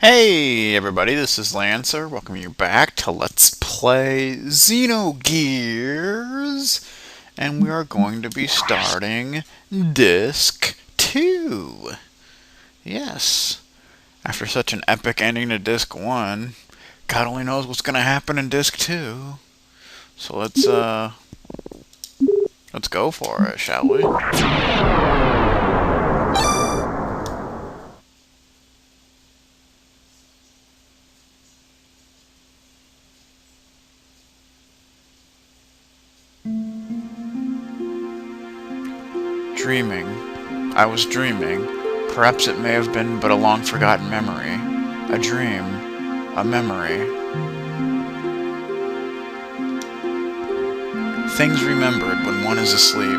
Hey everybody, this is Lancer. Welcome you back to Let's Play Xenogears. And we are going to be starting Disc 2. Yes. After such an epic ending to Disc 1, God only knows what's going to happen in Disc 2. So let's go for it, shall we? Dreaming. I was dreaming. Perhaps it may have been but a long-forgotten memory. A dream. A memory. Things remembered when one is asleep.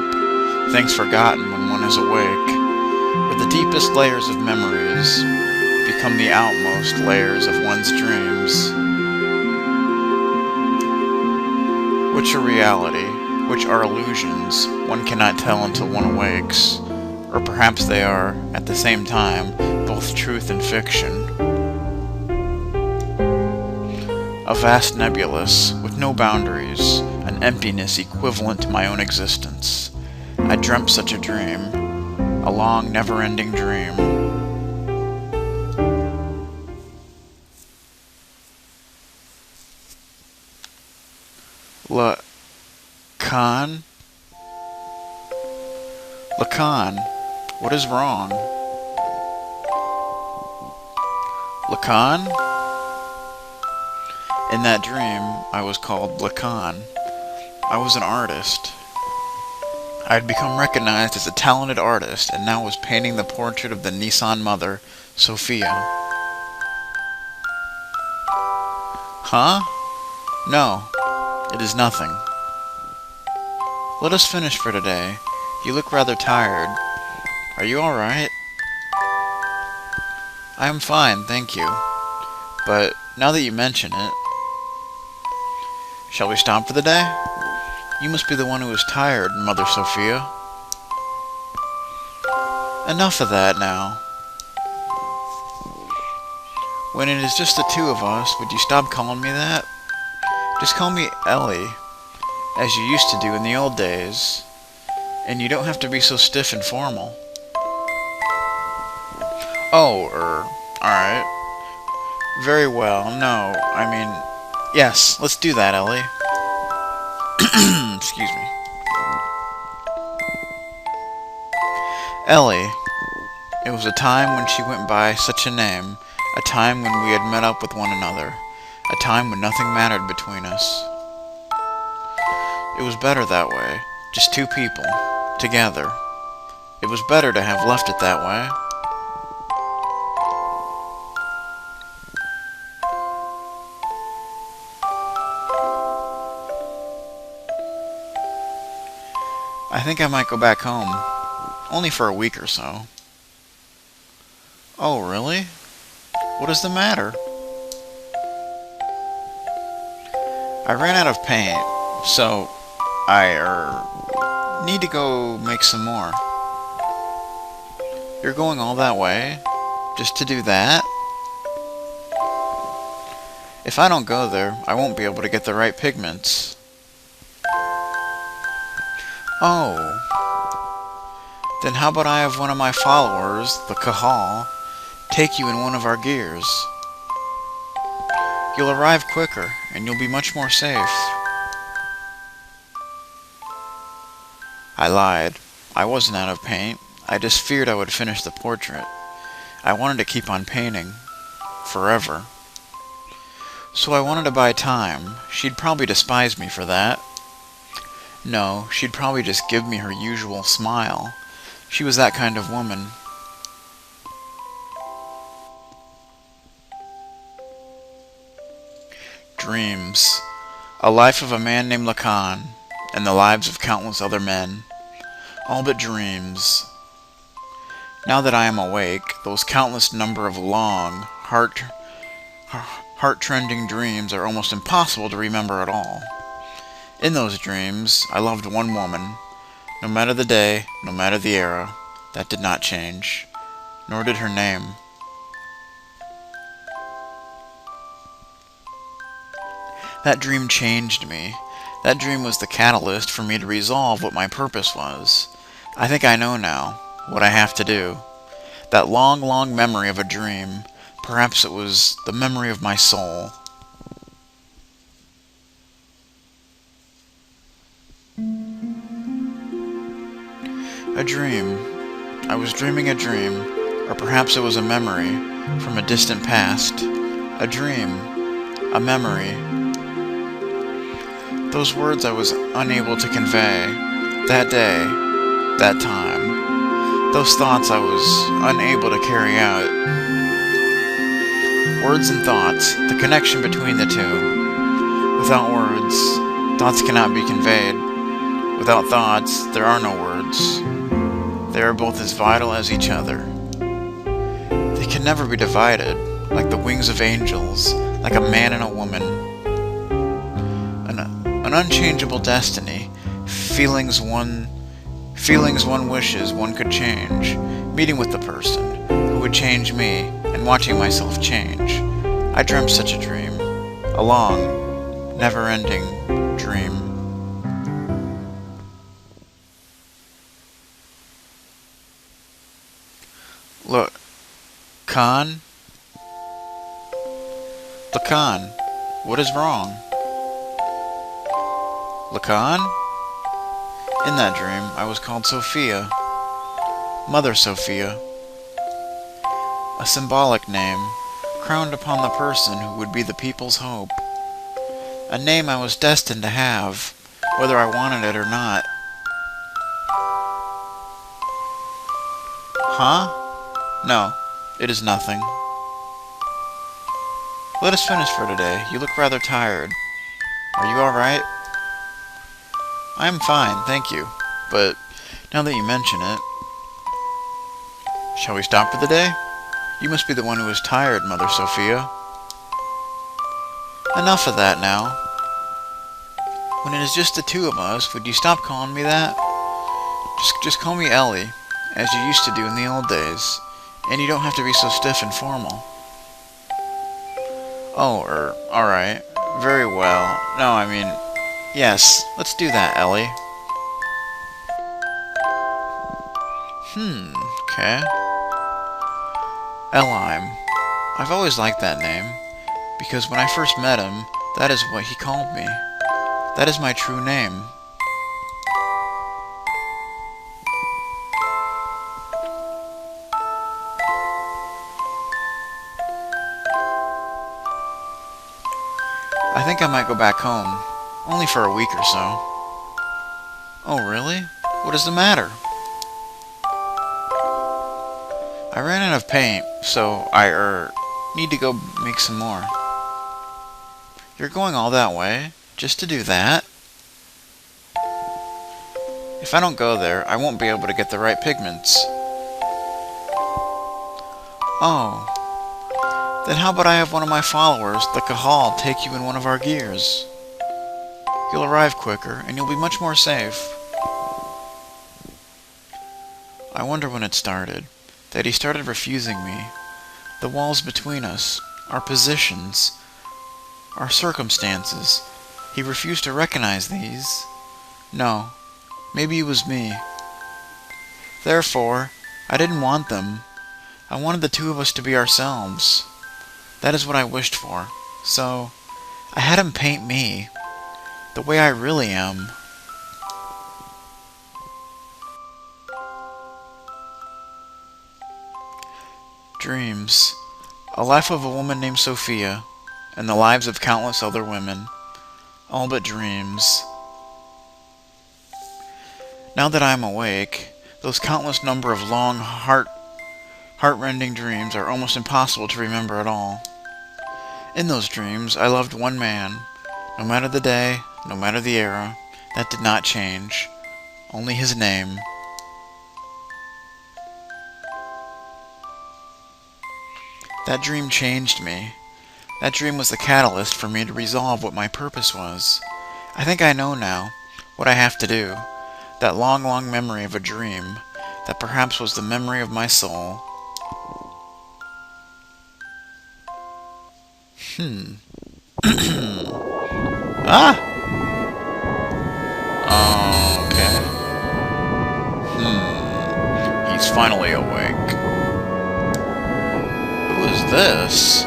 Things forgotten when one is awake. But the deepest layers of memories become the outmost layers of one's dreams. Which are reality? Which are illusions, one cannot tell until one awakes, or perhaps they are, at the same time, both truth and fiction. A vast nebulous, with no boundaries, an emptiness equivalent to my own existence. I dreamt such a dream, a long, never-ending dream. Lacan? Lacan, what is wrong? Lacan? In that dream, I was called Lacan. I was an artist. I had become recognized as a talented artist and now was painting the portrait of the Nissan mother, Sophia. Huh? No, it is nothing. Let us finish for today. You look rather tired. Are you alright? I am fine, thank you. But now that you mention it, shall we stop for the day? You must be the one who is tired, Mother Sophia. Enough of that now. When it is just the two of us, would you stop calling me that? Just call me Ellie, as you used to do in the old days. And you don't have to be so stiff and formal. Oh, alright. Very well, no, I mean, yes, let's do that, Ellie. Excuse me. Ellie. It was a time when she went by such a name, a time when we had met up with one another, a time when nothing mattered between us. It was better that way, just two people, together. It was better to have left it that way. I think I might go back home, only for a week or so. Oh, really? What is the matter? I ran out of paint, so I need to go make some more. You're going all that way? Just to do that? If I don't go there, I won't be able to get the right pigments. Oh. Then how about I have one of my followers, the Cahal, take you in one of our gears? You'll arrive quicker, and you'll be much more safe. I lied. I wasn't out of paint. I just feared I would finish the portrait. I wanted to keep on painting. Forever. So I wanted to buy time. She'd probably despise me for that. No, she'd probably just give me her usual smile. She was that kind of woman. Dreams. A life of a man named Lacan, and the lives of countless other men. All but dreams. Now that I am awake, those countless number of long, heart-trending dreams are almost impossible to remember at all. In those dreams, I loved one woman. No matter the day, no matter the era, that did not change. Nor did her name. That dream changed me. That dream was the catalyst for me to resolve what my purpose was. I think I know now what I have to do. That long, long memory of a dream, perhaps it was the memory of my soul. A dream. I was dreaming a dream, or perhaps it was a memory from a distant past. A dream. A memory. Those words I was unable to convey. That day. That time. Those thoughts I was unable to carry out. Words and thoughts, the connection between the two. Without words, thoughts cannot be conveyed. Without thoughts, there are no words. They are both as vital as each other. They can never be divided, like the wings of angels, like a man and a woman. An unchangeable destiny, feelings one wishes one could change, meeting with the person who would change me, and watching myself change. I dreamt such a dream, a long, never-ending dream. Look, Khan? Lacan, what is wrong? Lacan? In that dream, I was called Sophia, Mother Sophia, a symbolic name, crowned upon the person who would be the people's hope. A name I was destined to have, whether I wanted it or not. Huh? No, it is nothing. Let us finish for today. You look rather tired. Are you alright? I am fine, thank you. But now that you mention it, shall we stop for the day? You must be the one who is tired, Mother Sophia. Enough of that now. When it is just the two of us, would you stop calling me that? Just call me Ellie, as you used to do in the old days. And you don't have to be so stiff and formal. Oh, alright. Very well. No, I mean, yes, let's do that, Ellie. Okay. Elime. I've always liked that name, because when I first met him, that is what he called me. That is my true name. I think I might go back home, only for a week or so. Oh, really? What is the matter? I ran out of paint, so I need to go make some more. You're going all that way, just to do that? If I don't go there, I won't be able to get the right pigments. Oh. Then how about I have one of my followers, the Cahal, take you in one of our gears? You'll arrive quicker, and you'll be much more safe. I wonder when it started. That he started refusing me. The walls between us, our positions, our circumstances. He refused to recognize these. No, maybe it was me. Therefore, I didn't want them. I wanted the two of us to be ourselves. That is what I wished for. So, I had him paint me, the way I really am. Dreams. A life of a woman named Sophia, and the lives of countless other women. All but dreams. Now that I am awake, those countless number of long, heart-rending dreams are almost impossible to remember at all. In those dreams, I loved one man. No matter the day, no matter the era, that did not change. Only his name. That dream changed me. That dream was the catalyst for me to resolve what my purpose was. I think I know now what I have to do. That long, long memory of a dream, that perhaps was the memory of my soul. Ah! Okay. He's finally awake. Who is this?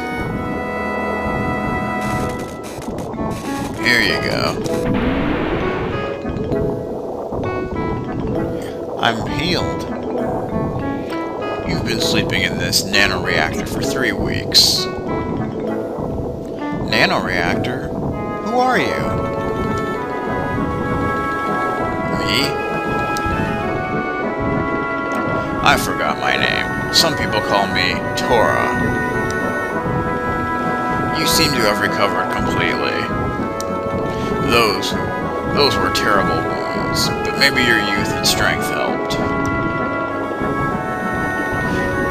Here you go. I'm healed. You've been sleeping in this nanoreactor for 3 weeks. Nanoreactor? Who are you? Me? I forgot my name. Some people call me Taura. You seem to have recovered completely. Those were terrible wounds, but maybe your youth and strength helped.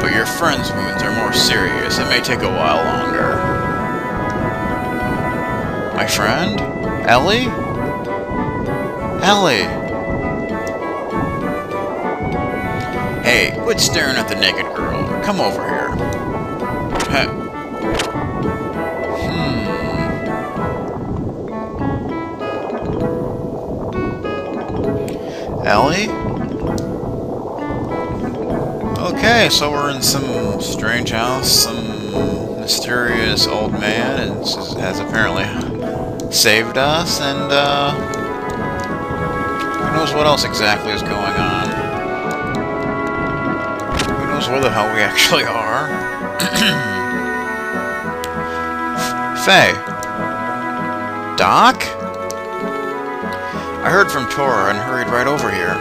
But your friend's wounds are more serious and may take a while longer. My friend? Ellie? Ellie! Hey, quit staring at the naked girl. Come over here. Ellie? Okay, so we're in some strange house. Some mysterious old man has apparently saved us, and who knows what else exactly is going on. Who knows where the hell we actually are. Faye. Doc? I heard from Taura and hurried right over here.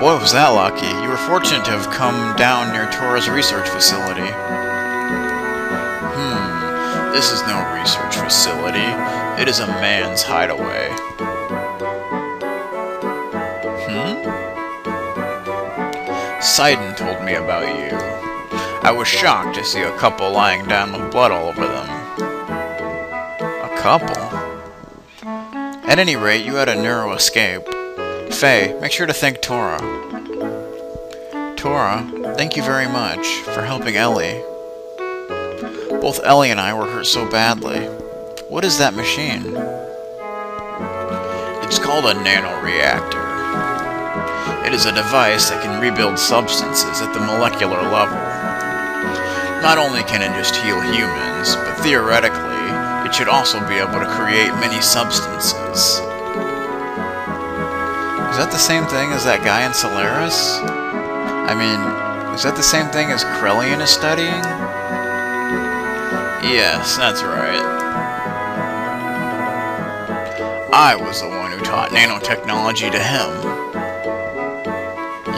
Boy, was that lucky. You were fortunate to have come down near Taura's research facility. This is no research facility. It is a man's hideaway. Sidon told me about you. I was shocked to see a couple lying down with blood all over them. A couple? At any rate, you had a narrow escape. Faye, make sure to thank Taura. Taura, thank you very much for helping Ellie. Both Ellie and I were hurt so badly. What is that machine? It's called a nanoreactor. It is a device that can rebuild substances at the molecular level. Not only can it just heal humans, but theoretically, it should also be able to create many substances. Is that the same thing as that guy in Solaris? I mean, is that the same thing as Krellian is studying? Yes, that's right. I was the one who taught nanotechnology to him.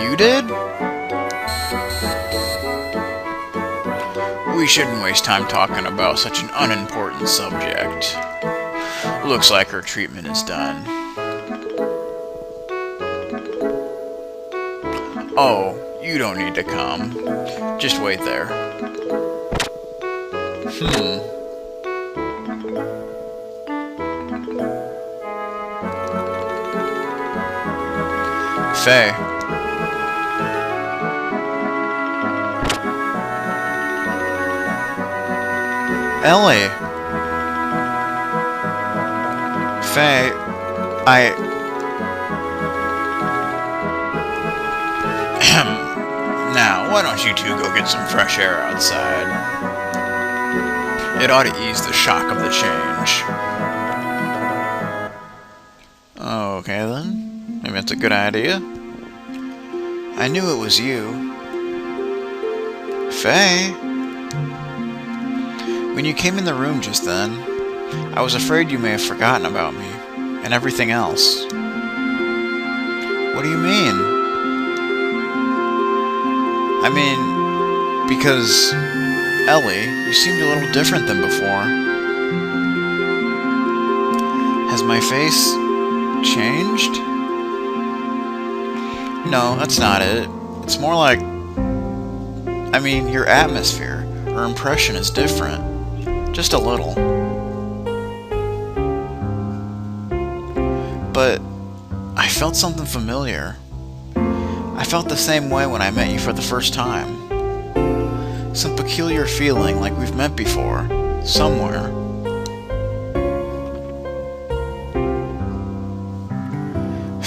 You did? We shouldn't waste time talking about such an unimportant subject. Looks like her treatment is done. Oh, you don't need to come. Just wait there. Faye. Ellie. Faye, Now, why don't you two go get some fresh air outside? It ought to ease the shock of the change. Okay then. Maybe that's a good idea. I knew it was you. Faye? When you came in the room just then, I was afraid you may have forgotten about me, and everything else. What do you mean? I mean, because, Ellie, you seemed a little different than before. Has my face changed? No, that's not it. It's more like, I mean, your atmosphere, or impression is different. Just a little. But I felt something familiar. I felt the same way when I met you for the first time. Some peculiar feeling like we've met before, somewhere.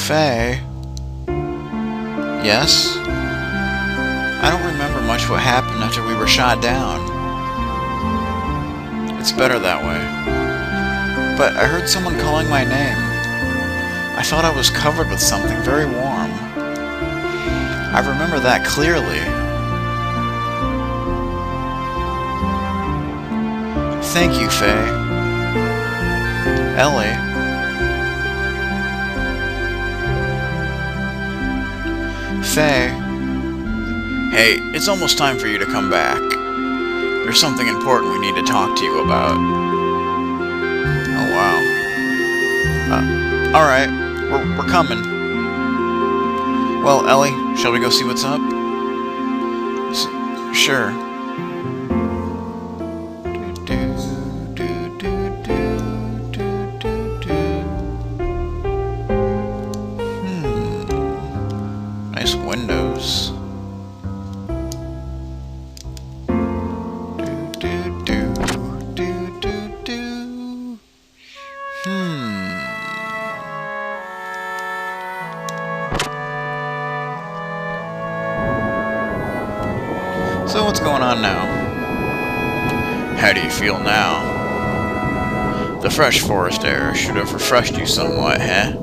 Faye? Yes? I don't remember much what happened after we were shot down. It's better that way. But I heard someone calling my name. I thought I was covered with something very warm. I remember that clearly. Thank you, Faye. Ellie. Faye. Hey, it's almost time for you to come back. There's something important we need to talk to you about. Oh, wow. Alright, we're coming. Well, Ellie, shall we go see what's up? Sure. Nice windows. So what's going on now? How do you feel now? The fresh forest air should have refreshed you somewhat, huh?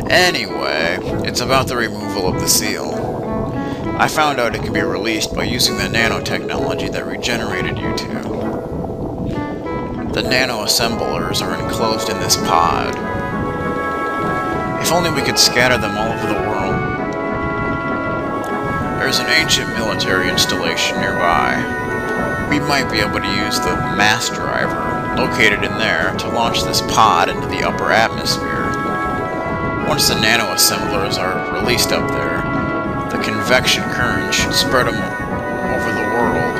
Anyway, it's about the removal of the seal. I found out it can be released by using the nanotechnology that regenerated you two. The nano-assemblers are enclosed in this pod. If only we could scatter them all over the world. There's an ancient military installation nearby. We might be able to use the mass driver located in there to launch this pod into the upper atmosphere. Once the nano-assemblers are released up there, the convection current should spread them over the world.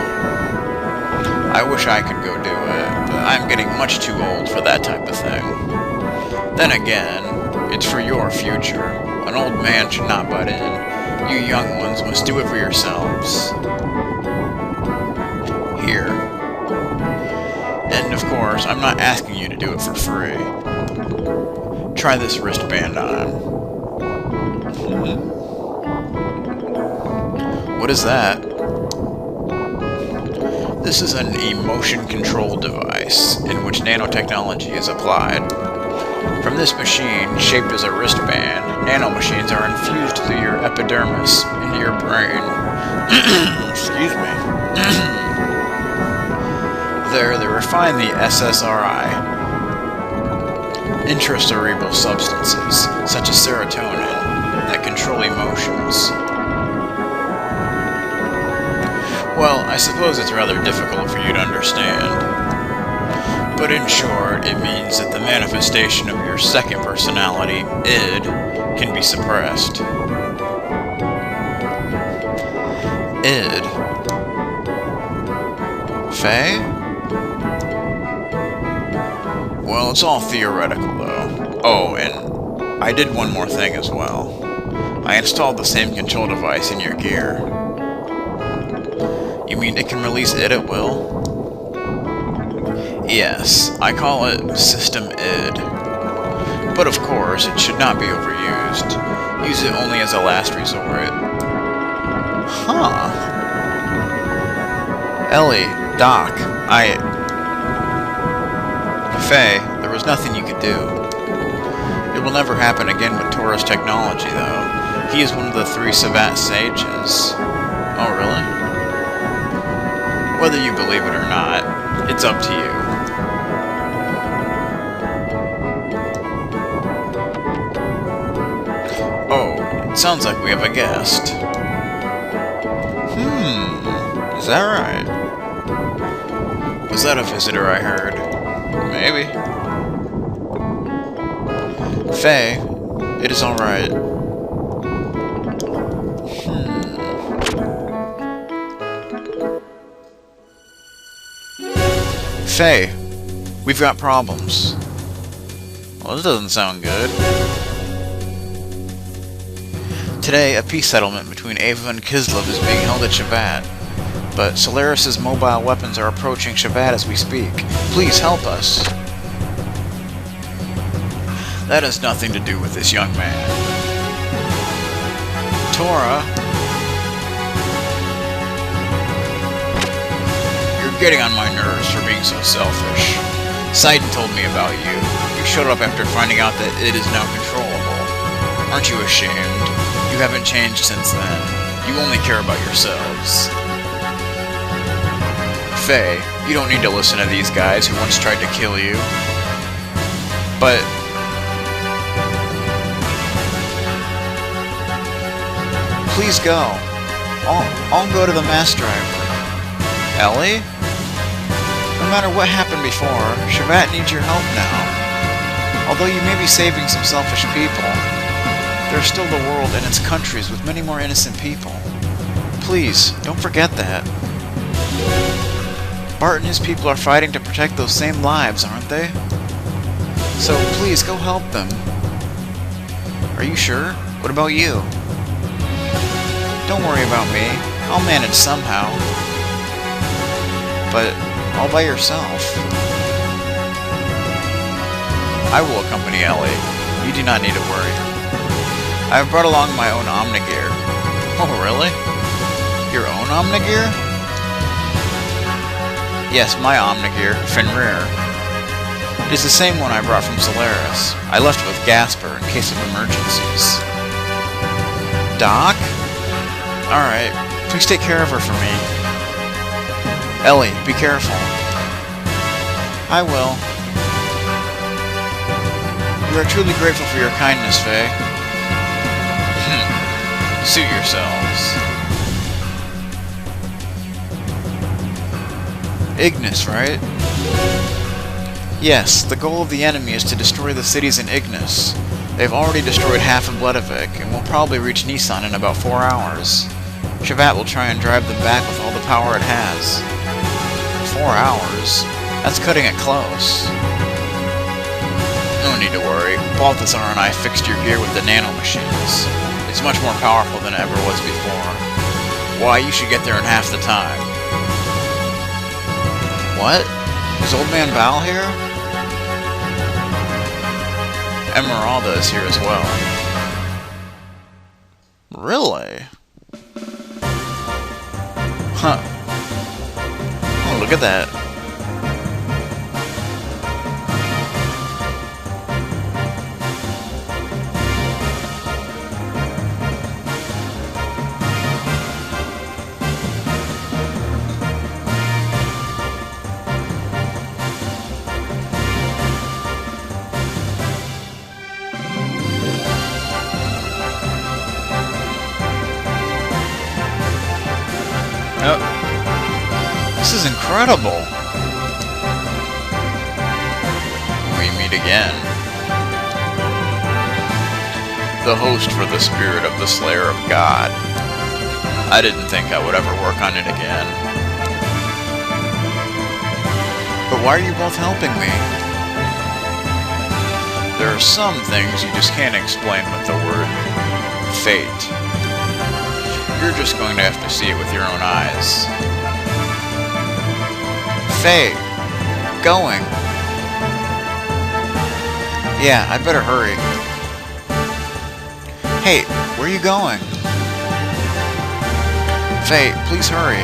I wish I could go do it, but I'm getting much too old for that type of thing. Then again, it's for your future. An old man should not butt in. You young ones must do it for yourselves. Here. And of course, I'm not asking you to do it for free. Try this wristband on. What is that? This is an emotion control device in which nanotechnology is applied. From this machine, shaped as a wristband, nanomachines are infused through your epidermis into your brain. Excuse me. There, they refine the SSRI, intracerebral substances, such as serotonin, that control emotions. Well, I suppose it's rather difficult for you to understand. But in short, it means that the manifestation of your second personality, id, can be suppressed. Id. Faye? Well, it's all theoretical, though. Oh, and I did one more thing as well. I installed the same control device in your gear. You mean it can release id at will? Yes, I call it System id. But of course, it should not be overused. Use it only as a last resort. Huh. Ellie, Doc, Faye, there was nothing you could do. It will never happen again with Taura's technology, though. He is one of the 3 savant sages. Oh, really? Whether you believe it or not, it's up to you. Oh, it sounds like we have a guest. Is that right? Was that a visitor I heard? Maybe. Faye, it is alright. Faye, we've got problems. Well, this doesn't sound good. Today, a peace settlement between Ava and Kislev is being held at Shabbat. But Solaris's mobile weapons are approaching Shabbat as we speak. Please help us. That has nothing to do with this young man. Taura, you're getting on my nerves for being so selfish. Sidon told me about you. You showed up after finding out that it is now controllable. Aren't you ashamed? You haven't changed since then. You only care about yourselves. Faye, you don't need to listen to these guys who once tried to kill you. But... please go. I'll go to the mass driver. Ellie? No matter what happened before, Shevat needs your help now. Although you may be saving some selfish people, there's still the world and its countries with many more innocent people. Please, don't forget that. Bart and his people are fighting to protect those same lives, aren't they? So please, go help them. Are you sure? What about you? Don't worry about me. I'll manage somehow. But all by yourself. I will accompany Ellie. You do not need to worry. I have brought along my own Omnigear. Oh, really? Your own Omnigear? Yes, my Omnigear, Fenrir. It is the same one I brought from Solaris. I left it with Gasper in case of emergencies. Doc? Alright, please take care of her for me. Ellie, be careful. I will. We are truly grateful for your kindness, Faye. Suit yourselves. Ignis, right? Yes, the goal of the enemy is to destroy the cities in Ignis. They've already destroyed half of Bledavik, and will probably reach Nisan in about 4 hours. Shevat will try and drive them back with all the power it has. 4 hours? That's cutting it close. No need to worry. Balthazar and I fixed your gear with the nanomachines. It's much more powerful than it ever was before. Why, you should get there in half the time. What? Is Old Man Val here? Emeralda is here as well. Really? Huh. Oh, look at that. This is incredible! We meet again. The host for the spirit of the Slayer of God. I didn't think I would ever work on it again. But why are you both helping me? There are some things you just can't explain with the word fate. You're just going to have to see it with your own eyes. Faye, going. Yeah, I'd better hurry. Hey, where are you going? Faye, please hurry.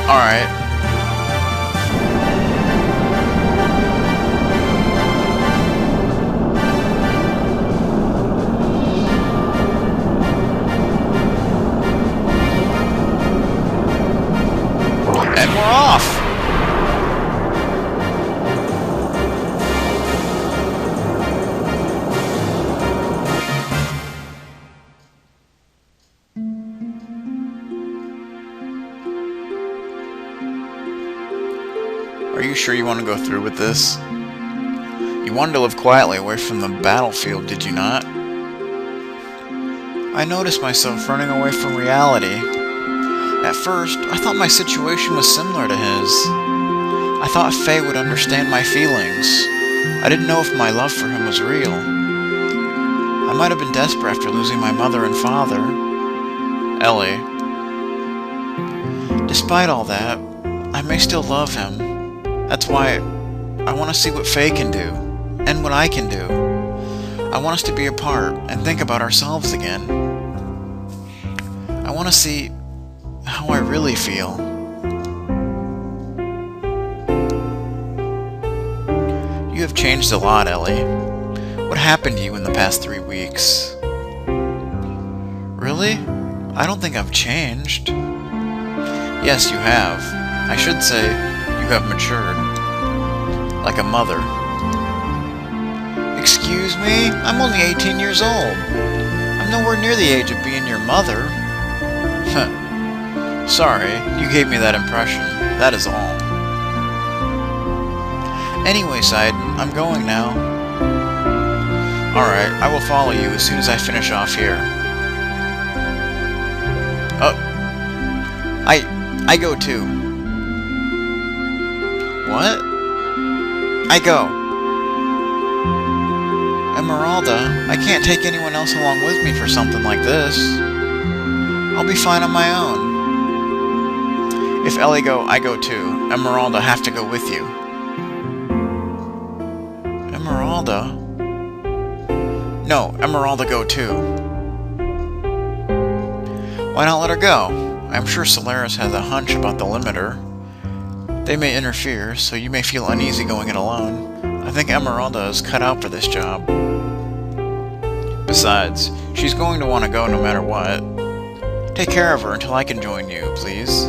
Alright. And we're off! Are you sure you want to go through with this? You wanted to live quietly away from the battlefield, did you not? I noticed myself running away from reality. At first, I thought my situation was similar to his. I thought Faye would understand my feelings. I didn't know if my love for him was real. I might have been desperate after losing my mother and father. Ellie. Despite all that, I may still love him. That's why I want to see what Faye can do. and what I can do. I want us to be apart and think about ourselves again. I want to see how I really feel. You have changed a lot, Ellie. What happened to you in the past 3 weeks? Really? I don't think I've changed. Yes, you have. I should say, you have matured. Like a mother. Excuse me? I'm only 18 years old. I'm nowhere near the age of being your mother. Sorry, you gave me that impression. That is all. Anyway, Sidon, I'm going now. Alright, I will follow you as soon as I finish off here. Oh. I go too. What? I go. Esmeralda, I can't take anyone else along with me for something like this. I'll be fine on my own. If Ellie go, I go too. Esmeralda have to go with you. Esmeralda? No, Esmeralda go too. Why not let her go? I'm sure Solaris has a hunch about the limiter. They may interfere, so you may feel uneasy going it alone. I think Esmeralda is cut out for this job. Besides, she's going to want to go no matter what. Take care of her until I can join you, please.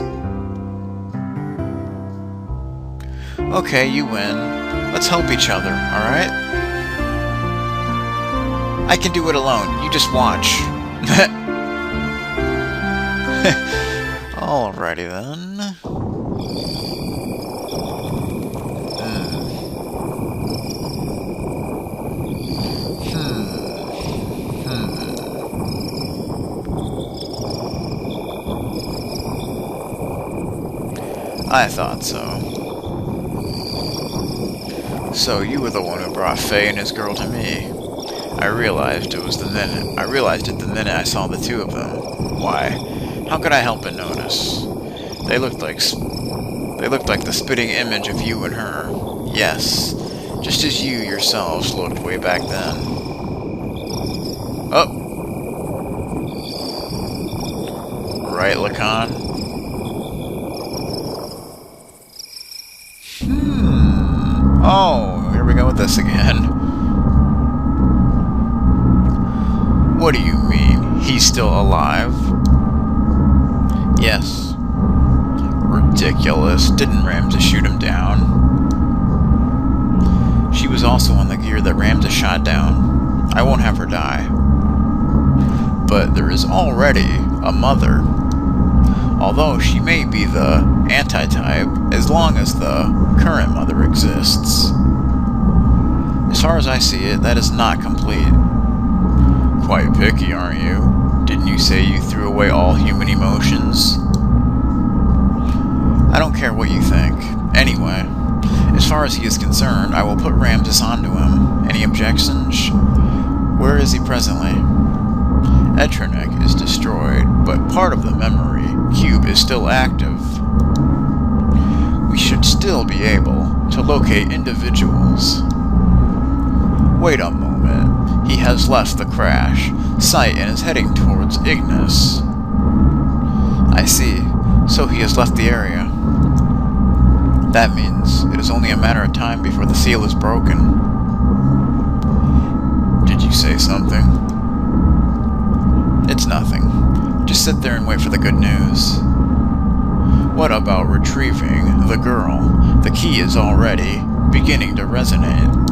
Okay, you win. Let's help each other, alright? I can do it alone. You just watch. Alrighty then. I thought so. So you were the one who brought Faye and his girl to me. I realized it the minute I saw the two of them. Why? How could I help but notice? They looked like the spitting image of you and her. Yes, just as you yourselves looked way back then. Oh! Right, Lacan? Oh, here we go with this again. What do you mean? He's still alive? Yes. Ridiculous. Didn't Ramses shoot him down? She was also on the gear that Ramses shot down. I won't have her die. But there is already a mother. Although she may be the anti-type, as long as the current mother exists. As far as I see it, that is not complete. Quite picky, aren't you? Didn't you say you threw away all human emotions? I don't care what you think. Anyway, as far as he is concerned, I will put Ramsus onto him. Any objections? Where is he presently? Etrinek is destroyed, but part of the memory cube is still active. We should still be able to locate individuals. Wait a moment. He has left the crash site and is heading towards Ignis. I see. So he has left the area. That means it is only a matter of time before the seal is broken. Did you say something? It's nothing. Just sit there and wait for the good news. What about retrieving the girl? The key is already beginning to resonate.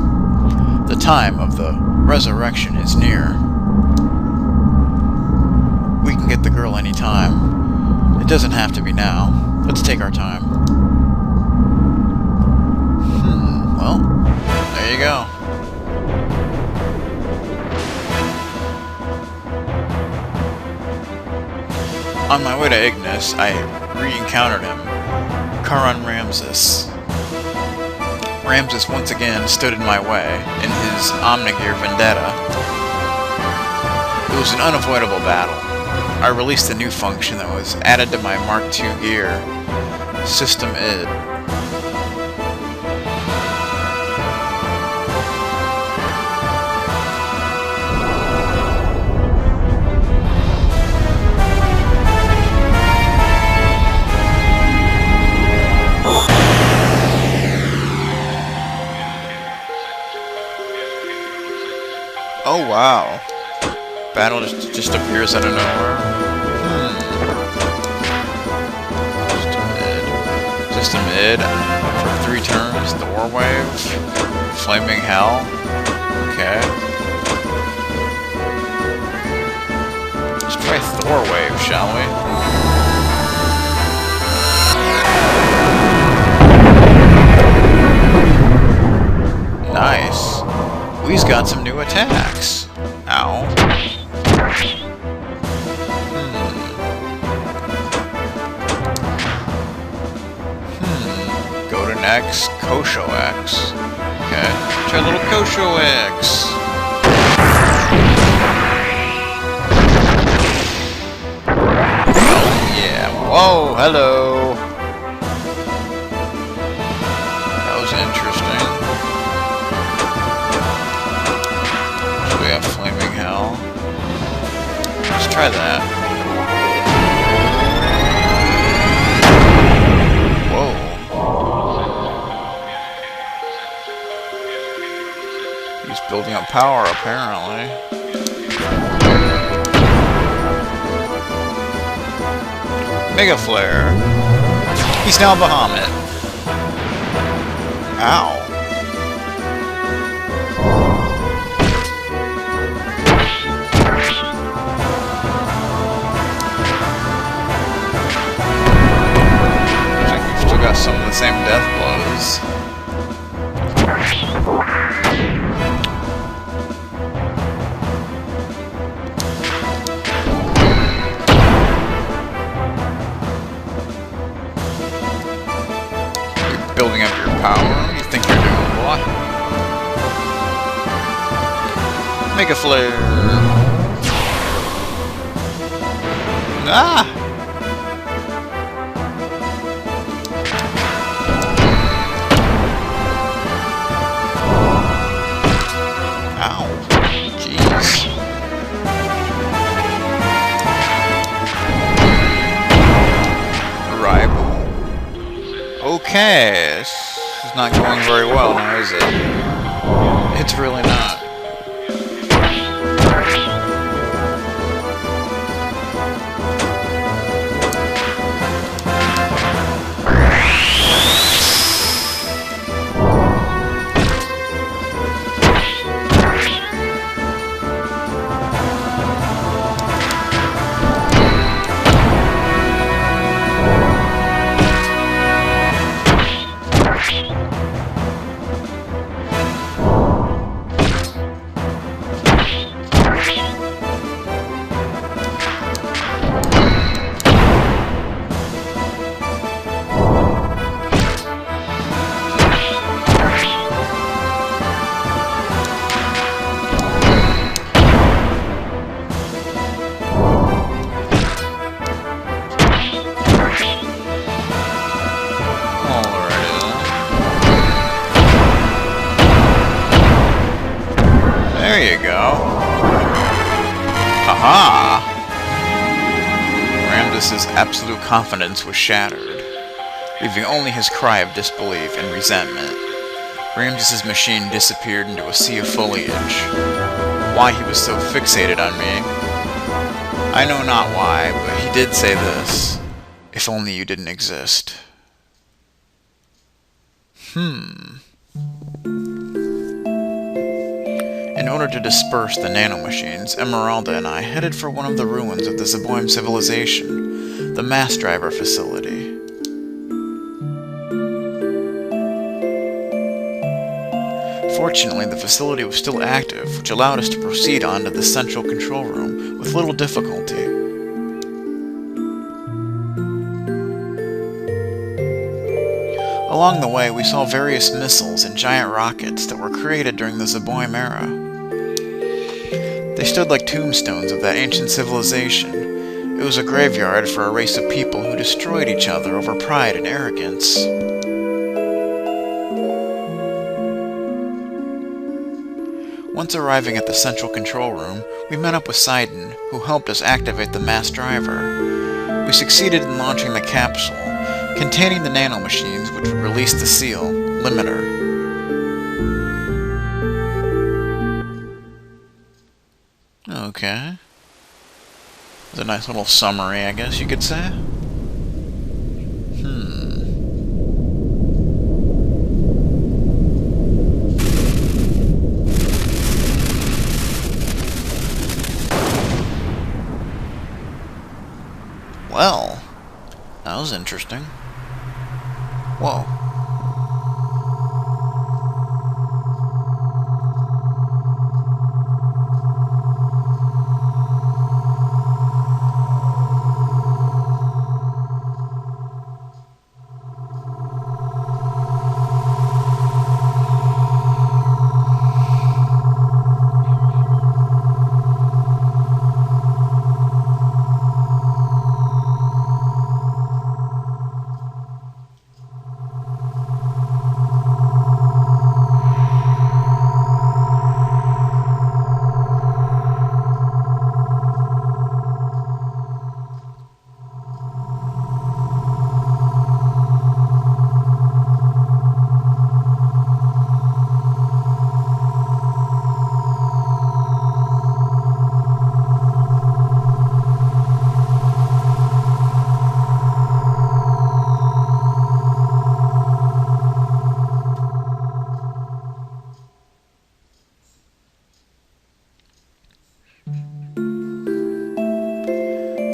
The time of the resurrection is near. We can get the girl any time. It doesn't have to be now. Let's take our time. Well, there you go. On my way to Ignis, I re-encountered him, Karan Ramsus. Ramsus once again stood in my way in his Omnigear Vendetta. It was an unavoidable battle. I released a new function that was added to my Mark II gear, System ID. Oh wow. Battle just appears out of nowhere. Just a mid. For 3 turns. Thor wave. Flaming hell. Okay. Let's try Thor wave, shall we? Nice. We've got some new attacks. Ow. Go to next. Kosho X. Okay. Try a little Kosho X. Yeah. Whoa, hello. That was interesting. So we have Flaming Hell. Let's try that. He's building up power, apparently. Mega Flare. He's now Bahamut. Ow. Looks like we've still got some of the same death blows. Building up your power. You think you're doing what? Mega Flare. Ah! Ow. Jeez. Rival. Okay, this is not going very well now, is it? It's really not. There you go. Haha! Ramses' absolute confidence was shattered, leaving only his cry of disbelief and resentment. Ramses' machine disappeared into a sea of foliage. Why he was so fixated on me, I know not why, but he did say this. If only you didn't exist. In order to disperse the nanomachines, Emeralda and I headed for one of the ruins of the Zeboim civilization, the mass driver facility. Fortunately, the facility was still active, which allowed us to proceed on to the central control room with little difficulty. Along the way, we saw various missiles and giant rockets that were created during the Zeboim era. They stood like tombstones of that ancient civilization. It was a graveyard for a race of people who destroyed each other over pride and arrogance. Once arriving at the central control room, we met up with Sidon, who helped us activate the mass driver. We succeeded in launching the capsule, containing the nanomachines which would release the seal, Limiter. Okay. It's a nice little summary, I guess you could say. Well, that was interesting. Whoa.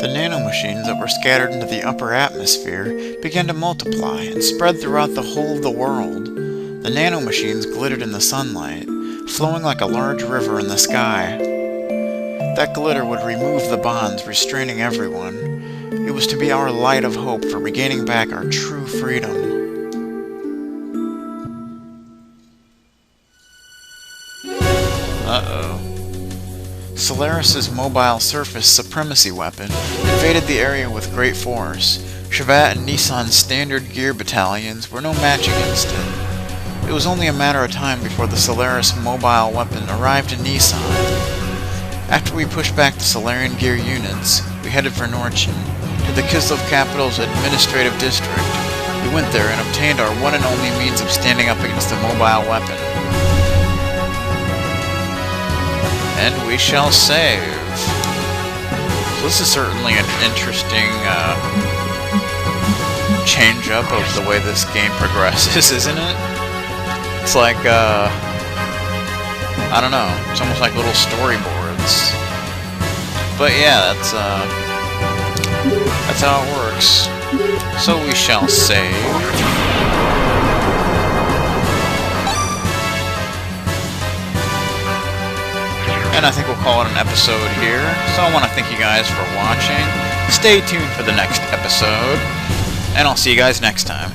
The nanomachines that were scattered into the upper atmosphere began to multiply and spread throughout the whole of the world. The nanomachines glittered in the sunlight, flowing like a large river in the sky. That glitter would remove the bonds restraining everyone. It was to be our light of hope for regaining back our true freedom. Uh-oh. Solaris's mobile surface supremacy weapon invaded the area with great force. Shevat and Nissan's standard gear battalions were no match against it. It was only a matter of time before the Solaris mobile weapon arrived in Nissan. After we pushed back the Solarian gear units, we headed for Norchin, to the Kislev capital's administrative district. We went there and obtained our one and only means of standing up against the mobile weapon. And we shall save. So this is certainly an interesting change-up of the way this game progresses, isn't it? It's like, I don't know, it's almost like little storyboards. But yeah, that's how it works. So we shall save. And I think we'll call it an episode here. So I want to thank you guys for watching. Stay tuned for the next episode. And I'll see you guys next time.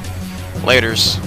Laters.